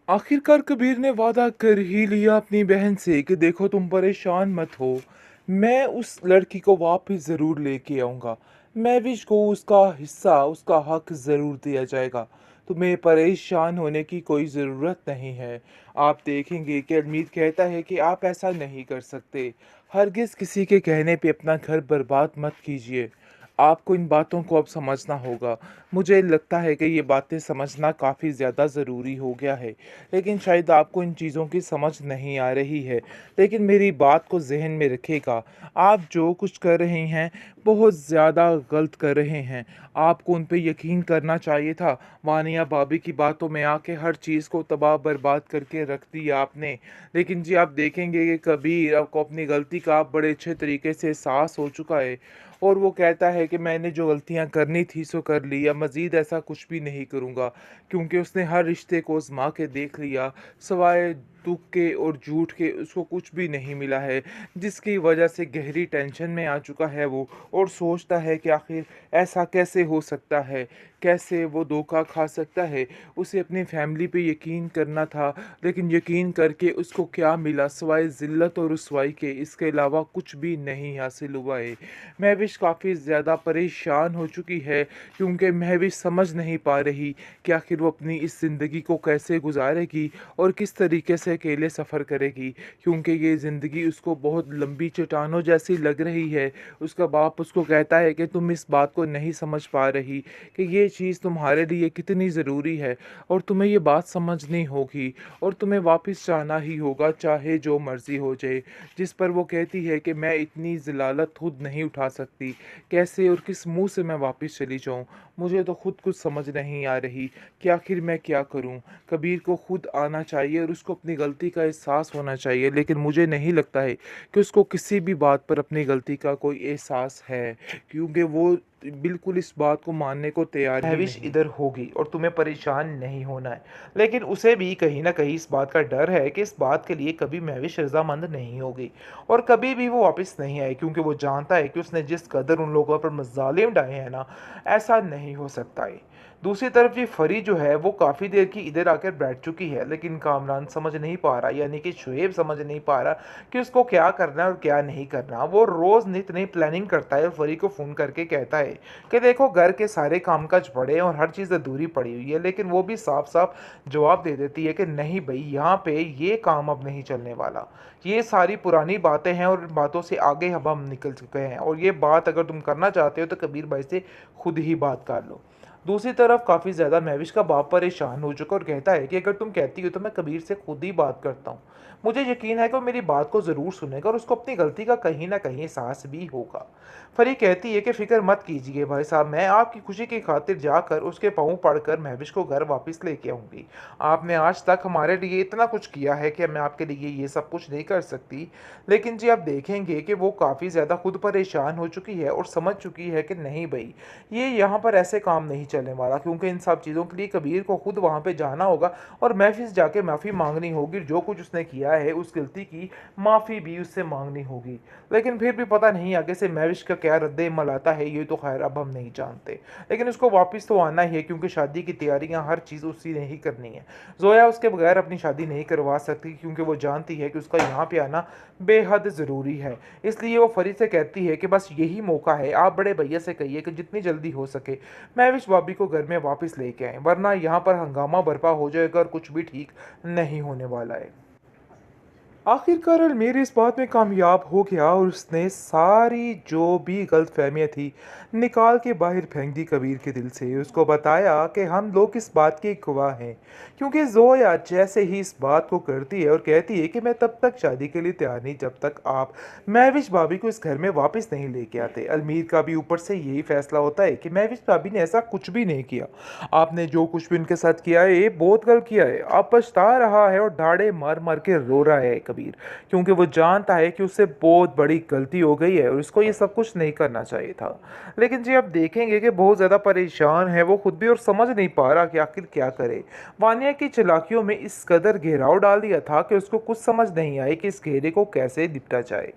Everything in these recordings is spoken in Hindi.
आखिरकार कबीर ने वादा कर ही लिया अपनी बहन से कि देखो तुम परेशान मत हो। मैं उस लड़की को वापस ज़रूर लेके आऊँगा। महविश को उसका हिस्सा, उसका हक ज़रूर दिया जाएगा। तुम्हें परेशान होने की कोई ज़रूरत नहीं है। आप देखेंगे कि अमीर कहता है कि आप ऐसा नहीं कर सकते। हरगिज़ किसी के कहने पे अपना घर बर्बाद मत कीजिए। आपको इन बातों को अब समझना होगा। मुझे लगता है कि ये बातें समझना काफ़ी ज़्यादा ज़रूरी हो गया है, लेकिन शायद आपको इन चीज़ों की समझ नहीं आ रही है। लेकिन मेरी बात को ज़हन में रखिएगा, आप जो कुछ कर रहे हैं, बहुत ज़्यादा गलत कर रहे हैं। आपको उन पे यकीन करना चाहिए था। वानिया भाभी की बातों में आके हर चीज़ को तबाह बर्बाद करके रख दिया आपने। लेकिन जी आप देखेंगे कि कभी आपको अपनी गलती का बड़े अच्छे तरीके से एहसास हो चुका है और वो कहता है कि मैंने जो गलतियाँ करनी थी सो कर ली, अब मज़ीद ऐसा कुछ भी नहीं करूँगा, क्योंकि उसने हर रिश्ते को आज़मा के देख लिया, सिवाय दुख के और झूठ के उसको कुछ भी नहीं मिला है, जिसकी वजह से गहरी टेंशन में आ चुका है वो और सोचता है कि आखिर ऐसा कैसे हो सकता है, कैसे वो धोखा खा सकता है। उसे अपनी फैमिली पे यकीन करना था, लेकिन यकीन करके उसको क्या मिला सिवाय ज़िल्लत और रुसवाई के, इसके अलावा कुछ भी नहीं हासिल हुआ है। महविश काफ़ी ज़्यादा परेशान हो चुकी है, क्योंकि महविश समझ नहीं पा रही कि आखिर वो अपनी इस ज़िंदगी को कैसे गुजारेगी और किस तरीके से अकेले सफ़र करेगी, क्योंकि ये ज़िंदगी उसको बहुत लंबी चट्टानों जैसी लग रही है। उसका बाप उसको कहता है कि तुम इस बात को नहीं समझ पा रही कि ये चीज़ तुम्हारे लिए कितनी ज़रूरी है और तुम्हें ये बात समझनी होगी और तुम्हें वापस जाना ही होगा, चाहे जो मर्ज़ी हो जाए। जिस पर वो कहती है कि मैं इतनी ज़लालत खुद नहीं उठा सकती, कैसे और किस मुँह से मैं वापस चली जाऊँ? मुझे तो खुद कुछ समझ नहीं आ रही कि आखिर मैं क्या करूँ? कबीर को खुद आना चाहिए और उसको अपनी गलती का एहसास होना चाहिए, लेकिन मुझे नहीं लगता है कि उसको किसी भी बात पर अपनी गलती का कोई एहसास है, क्योंकि वो बिल्कुल इस बात को मानने को तैयार ही महविश नहीं। इधर होगी और तुम्हें परेशान नहीं होना है। लेकिन उसे भी कहीं न कहीं इस बात का डर है कि इस बात के लिए कभी महविश रज़ामंद नहीं होगी और कभी भी वो वापस नहीं आए, क्योंकि वो जानता है कि उसने जिस कदर उन लोगों पर मज़ालिम ढाए हैं ना, ऐसा नहीं हो सकता है। दूसरी तरफ ये फरी जो है वो काफ़ी देर की इधर आकर बैठ चुकी है, लेकिन कामरान समझ नहीं पा रहा, यानी कि शुएब समझ नहीं पा रहा कि उसको क्या करना है और क्या नहीं करना। वो रोज़ नित नई प्लानिंग करता है और फरी को फ़ोन करके कहता है कि देखो घर के सारे कामकाज पड़े हैं और हर चीज़ अधूरी पड़ी हुई है, लेकिन वो भी साफ साफ जवाब दे देती है कि नहीं भाई, यहाँ पे ये काम अब नहीं चलने वाला। ये सारी पुरानी बातें हैं और इन बातों से आगे अब हम निकल चुके हैं, और ये बात अगर तुम करना चाहते हो तो कबीर भाई से खुद ही बात कर लो। दूसरी तरफ काफ़ी ज़्यादा महविश का बाप परेशान हो चुका और कहता है कि अगर तुम कहती हो तो मैं कबीर से खुद ही बात करता हूँ। मुझे यकीन है कि वो मेरी बात को ज़रूर सुनेगा और उसको अपनी गलती का कहीं ना कहीं एहसास भी होगा। फरी कहती है कि फ़िक्र मत कीजिए भाई साहब, मैं आपकी खुशी की खातिर जाकर उसके पाँव पड़कर महविश को घर वापस लेके आऊँगी। आपने आज तक हमारे लिए इतना कुछ किया है कि मैं आपके लिए ये सब कुछ नहीं कर सकती। लेकिन जी आप देखेंगे कि वो काफ़ी ज़्यादा खुद परेशान हो चुकी है और समझ चुकी है कि नहीं भाई, ये यहाँ पर ऐसे काम नहीं चलने वाला, क्योंकि इन सब चीज़ों के लिए कबीर को खुद वहाँ पे जाना होगा और महफिस जाके माफ़ी मांगनी होगी। जो कुछ उसने किया है उस गलती की माफ़ी भी उससे मांगनी होगी। लेकिन फिर भी पता नहीं आगे से महविश का क्या रद्द-ए-अमल आता है, ये तो खैर अब हम नहीं जानते। लेकिन उसको वापस तो आना ही है, क्योंकि शादी की तैयारियां हर चीज़ उसी ने ही करनी है। ज़ोया उसके बगैर अपनी शादी नहीं करवा सकती, क्योंकि वो जानती है कि उसका यहाँ पे आना बेहद ज़रूरी है। इसलिए वो फरीद से कहती है कि बस यही मौका है, आप बड़े भैया से कहिए कि जितनी जल्दी हो सके महविश भाभी को घर में वापस लेके आएं, वरना यहाँ पर हंगामा बर्पा हो जाएगा और कुछ भी ठीक नहीं होने वाला है। आखिरकार अमीर इस बात में कामयाब हो गया और उसने सारी जो भी गलतफहमियां थी निकाल के बाहर फेंक दी कबीर के दिल से। उसको बताया कि हम लोग इस बात के गवाह हैं, क्योंकि जोया जैसे ही इस बात को करती है और कहती है कि मैं तब तक शादी के लिए तैयार नहीं जब तक आप महविश भाभी को इस घर में वापस नहीं लेके आते। अमीर का भी ऊपर से यही फैसला होता है कि महविश भाभी ने ऐसा कुछ भी नहीं किया। आपने जो कुछ भी उनके साथ किया है ये बहुत गलत किया है। आप पछता रहा है और दाढ़े मार मार के रो रहा है। कबीर, क्योंकि वो जानता है कि उससे बहुत बड़ी गलती हो गई है और उसको ये सब कुछ नहीं करना चाहिए था। लेकिन जी आप देखेंगे कि बहुत ज़्यादा परेशान है वो खुद भी और समझ नहीं पा रहा कि आखिर क्या करे। वानिया की चालाकियों में इस कदर घेराव डाल दिया था कि उसको कुछ समझ नहीं आई कि इस घेरे को कैसे निपटा जाए।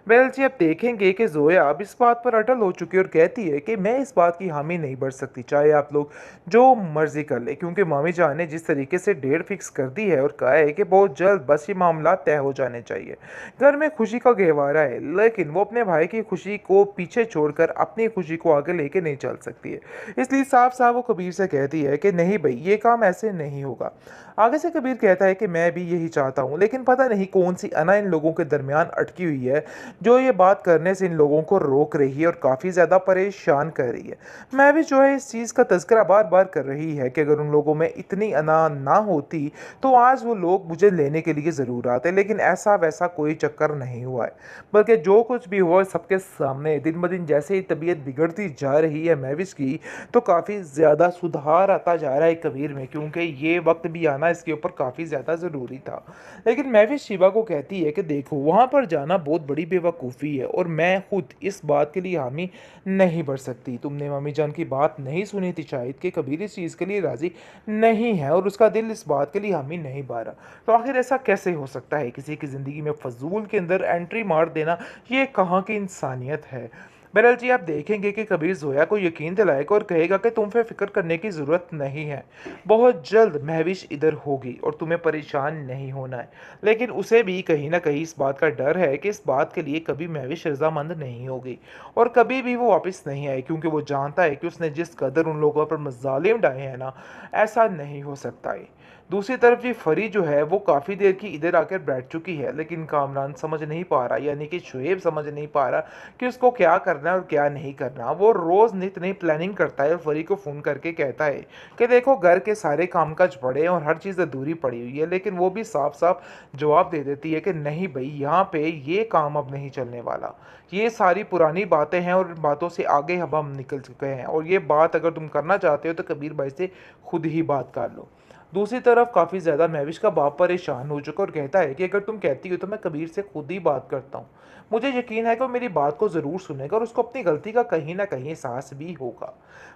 वेल जी आप देखेंगे कि जोया अब इस बात पर अटल हो चुकी है और कहती है कि मैं इस बात की हामी नहीं भर सकती, चाहे आप लोग जो मर्जी कर ले, क्योंकि मामी जान ने जिस तरीके से डेट फिक्स कर दी है और कहा है कि बहुत जल्द बस ये मामला तय हो जाने चाहिए। घर में खुशी का गहवारा है, लेकिन वो अपने भाई की खुशी को पीछे छोड़कर अपनी खुशी को आगे लेके नहीं चल सकती है। इसलिए साफ साफ वो कबीर से कहती है कि नहीं भाई, ये काम ऐसे नहीं होगा। आगे से कबीर कहता है कि मैं भी यही चाहता हूँ, लेकिन पता नहीं कौन सी अना इन लोगों के दरमियान अटकी हुई है जो ये बात करने से इन लोगों को रोक रही है और काफ़ी ज़्यादा परेशान कर रही है। मैं भी जो है इस चीज़ का तज़किरा बार बार कर रही है कि अगर उन लोगों में इतनी अना ना होती तो आज वो लोग मुझे लेने के लिए ज़रूर आते, लेकिन ऐसा वैसा कोई चक्कर नहीं हुआ है। बल्कि जो कुछ भी हुआ सबके सामने दिन ब दिन जैसे ही तबीयत बिगड़ती जा रही है महविश की, तो काफ़ी ज़्यादा सुधार आता जा रहा है कबीर में, क्योंकि ये वक्त भी आना इसके ऊपर काफ़ी ज़्यादा ज़रूरी था। लेकिन महविश शिवा को कहती है कि देखो, वहाँ पर जाना बहुत बड़ी बेवकूफ़ी है और मैं खुद इस बात के लिए हामी नहीं भर सकती। तुमने मम्मी जान की बात नहीं सुनी थी शायद कि कबीर इस चीज़ के लिए राज़ी नहीं है और उसका दिल इस बात के लिए हामी नहीं भरा। तो आखिर ऐसा कैसे हो सकता है? किसी की ज़िंदगी में फजूल के अंदर एंट्री मार देना, ये कहाँ की इंसानियत है? बहरहाल जी आप देखेंगे कि कबीर जोया को यकीन दिलाएगा और कहेगा कि तुम पे फिक्र करने की ज़रूरत नहीं है, बहुत जल्द महविश इधर होगी और तुम्हें परेशान नहीं होना है। लेकिन उसे भी कहीं ना कहीं इस बात का डर है कि इस बात के लिए कभी महविश रजामंद नहीं होगी और कभी भी वो वापस नहीं आए, क्योंकि वो जानता है कि उसने जिस कदर उन लोगों पर मजालिम डाले हैं ना, ऐसा नहीं हो सकता है। दूसरी तरफ ये फरी जो है वो काफ़ी देर की इधर आकर बैठ चुकी है, लेकिन कामरान समझ नहीं पा रहा, यानी कि शुएब समझ नहीं पा रहा कि उसको क्या करना है और क्या नहीं करना। वो रोज़ नित नई प्लानिंग करता है और फरी को फ़ोन करके कहता है कि देखो, घर के सारे कामकाज पड़े हैं और हर चीज़ अधूरी पड़ी हुई है, लेकिन वो भी साफ साफ जवाब दे देती है कि नहीं भाई, यहाँ पे ये काम अब नहीं चलने वाला, ये सारी पुरानी बातें हैं और बातों से आगे अब हम निकल चुके हैं और ये बात अगर तुम करना चाहते हो तो कबीर भाई से खुद ही बात कर लो। दूसरी तरफ काफ़ी ज़्यादा महविश का बाप परेशान हो चुका और कहता है कि अगर तुम कहती हो तो मैं कबीर से खुद ही बात करता हूँ। मुझे यकीन है कि वो मेरी बात को ज़रूर सुनेगा और उसको अपनी गलती का कहीं ना कहीं एहसास भी होगा।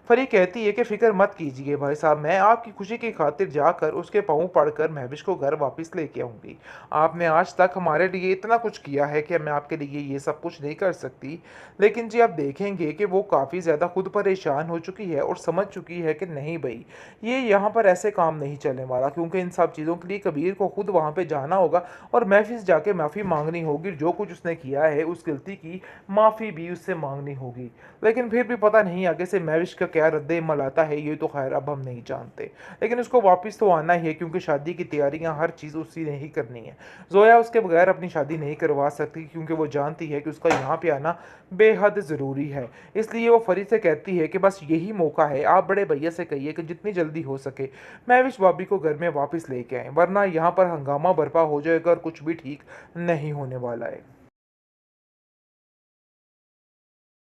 फरी कहती है कि फ़िक्र मत कीजिए भाई साहब, मैं आपकी खुशी की खातिर जाकर उसके पाँव पड़कर महविश को घर वापस लेके आऊँगी। आपने आज तक हमारे लिए इतना कुछ किया है कि मैं आपके लिए ये सब कुछ नहीं कर सकती। लेकिन जी आप देखेंगे कि वो काफ़ी ज़्यादा खुद परेशान हो चुकी है और समझ चुकी है कि नहीं भाई, ये यहाँ पर ऐसे काम नहीं चलने वाला, क्योंकि इन सब चीज़ों के लिए कबीर को खुद वहाँ पे जाना होगा और महफिस जाके माफ़ी मांगनी होगी। जो कुछ उसने किया है उस गलती की माफ़ी भी उससे मांगनी होगी। लेकिन फिर भी पता नहीं आगे से महविश का क्या रद्द-ए-अमल आता है, ये तो खैर अब हम नहीं जानते। लेकिन उसको वापस तो आना ही है, क्योंकि शादी की तैयारियां हर चीज़ उसी ने ही करनी है। जोया उसके बगैर अपनी शादी नहीं करवा सकती, क्योंकि वो जानती है कि उसका यहाँ पे आना बेहद ज़रूरी है। इसलिए वो फरी से कहती है कि बस यही मौका है, आप बड़े भैया से कहिए कि जितनी जल्दी हो सके महविश भाभी को घर में वापस लेके आए, वरना यहाँ पर हंगामा बर्पा हो जाएगा और कुछ भी ठीक नहीं होने वाला है।